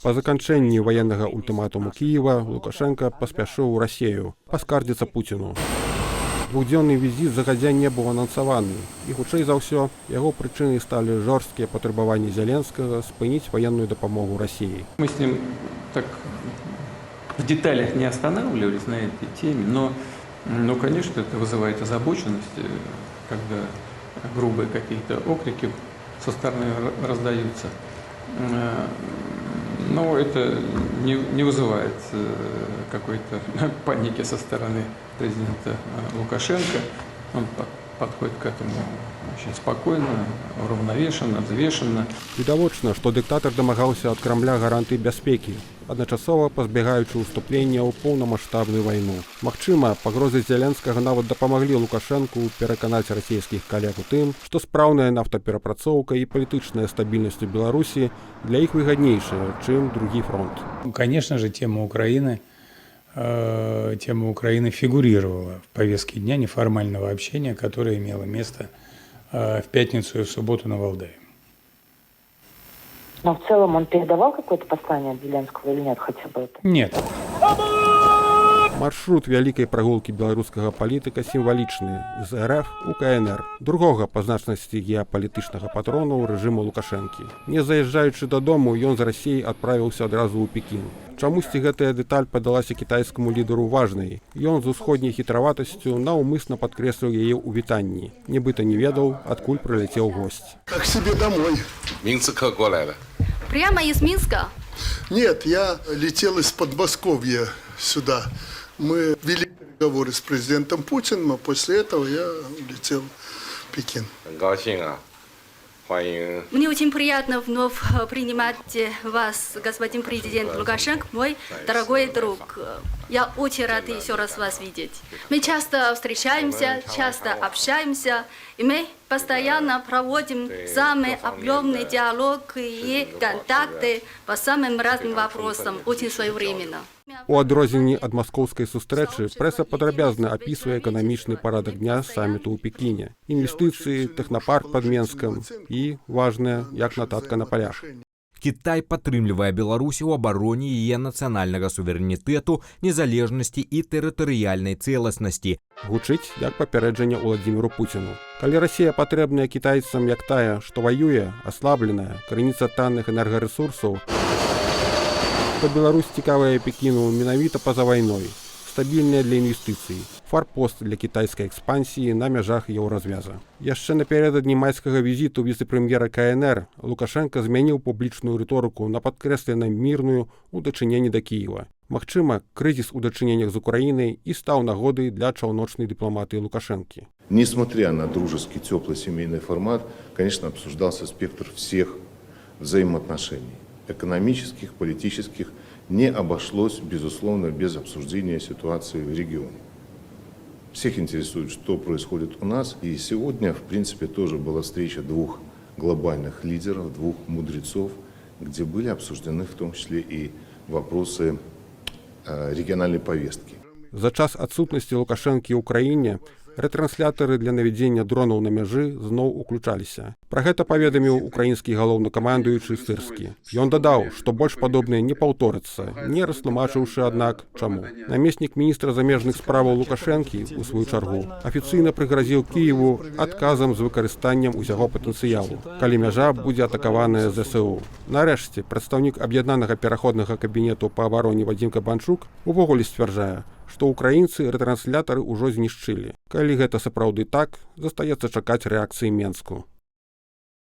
Па заканчэнні ваеннага ультыматуму Кіева Лукашенко паспяшыў у Расею паскардзіцца Пуціну. Двухдзённы візіт загадзя не быў анансаваны, і хутчэй за ўсё яго прычынай сталі жорсткія патрабаванні Зеленскага спыніць военную дапамогу России. Мы с ним так в деталях не останавливались на этой теме, но конечно, это вызывает озабоченность, когда грубые какие-то окрики со стороны раздаются. Но это не вызывает какой-то паники со стороны президента Лукашенко. Он подходит к этому очень спокойно, уравновешенно, взвешенно. Відавочна, што дыктатар дамагаўся ад Крамля гарантый бяспекі, адначасова пазбегаючы ўступлення ў поўнамаштабную вайну. Магчыма, пагрозы Зеленскага нават дапамаглі Лукашенку пераканаць расійскіх калег у тым, што спраўная нафтаперапрацоўка і палітычная стабільнасць у Беларусі для іх выгаднейшая, чым другі фронт. Конечно же, тема Украины фигурировала в повестке дня неформального общения, которое имело место в пятницу и в субботу на Валдае. Но в целом он передавал какое-то послание от Зеленского или нет хотя бы это? Нет. Маршрут вялікай прагулкі беларускага палітыка сімвалічны з РФ у КНР, другога па значнасці геапалітычнага патрону рэжыму Лукашэнкі. Не заязджаючы дадому, ён з Расіі адправіўся адразу ў Пекін. Чамусьці гэтая дэталь падалася кітайскаму лідару важнай. Ён з усходняй хітраватасцю наўмысна падкрэсліў яе ў вітанні. Нібыта не ведаў, адкуль прыляцеў госць. К себе домой. Минска гуляла. Прямо из Минска? Нет, я летел из Подмосковья сюда. Мы вели переговоры с президентом Путиным, а после этого я летел в Пекин. Мне очень приятно вновь принимать вас, господин президент Лукашенко, мой дорогой друг. Я очень рада еще раз вас видеть. Мы часто встречаемся, часто общаемся, и мы постоянно проводим самый объемный диалог и контакты по самым разным вопросам, очень своевременно. У адрозненні ад маскоўскай сустрэчы прэса падрабязна апісвае эканамічны парадак дня саміту ў Пекіне. Інвестыцыі, тэхнапарк пад Менскам і, важнае, як нататка на палях. Кітай падтрымлівае Беларусь у абароне яе нацыянальнага суверэнітэту, незалежнасці і тэрытарыяльнай цэласнасці. Гучыць як папярэджанне Уладзіміру Пуціну. Калі Расія патрэбная кітайцам як тая, што ваюе, аслабленая, крыніца танных энергарэсурсаў, то Беларусь цікавая Пекіну менавіта па-за вайной, стабільная для інвестыцый, фарпост для кітайскай экспансіі на мяжах еўразвяза. Яшчэ напярэдадні майскага візіту віцэ-прэм'ера КНР Лукашенко змяніў публічную рыторыку на падкрэслена мірную ў дачыненні да Кіева. Магчыма, крызіс у дачыненнях з Украінай і стаў нагодай для чаўночнай дыпламатыі Лукашэнкі. Несмотря на дружеский, теплый семейный формат, конечно, обсуждался спектр всех взаимоотношений. Экономических, политических, не обошлось, безусловно, без обсуждения ситуации в регионе. Всех интересует, что происходит у нас. И сегодня, в принципе, тоже была встреча двух глобальных лидеров, двух мудрецов, где были обсуждены в том числе и вопросы региональной повестки. За час адсутнасці Лукашэнкі ў краіне рэтранслятары для наведзення дронаў на мяжы зноў уключаліся. Пра гэта паведаміў украінскі галоўнакамандуючы Сырскі. Ён дадаў, што больш падобнае не паўторыцца, не растлумачыўшы, аднак, чаму. Намеснік міністра замежных справаў Лукашэнкі, у сваю чаргу, афіцыйна прыгразіў Кіеву адказам з выкарыстаннем усяго патэнцыялу, калі мяжа будзе атакаваная ЗСУ. Нарэшце, прадстаўнік аб'яднанага пераходнага кабінету па абароне Вадзім Кабанчук увогуле сцвярджае, што ўкраінцы рэтранслятары ўжо знішчылі. Калі гэта сапраўды так, застаецца чакаць рэакцыі Менску.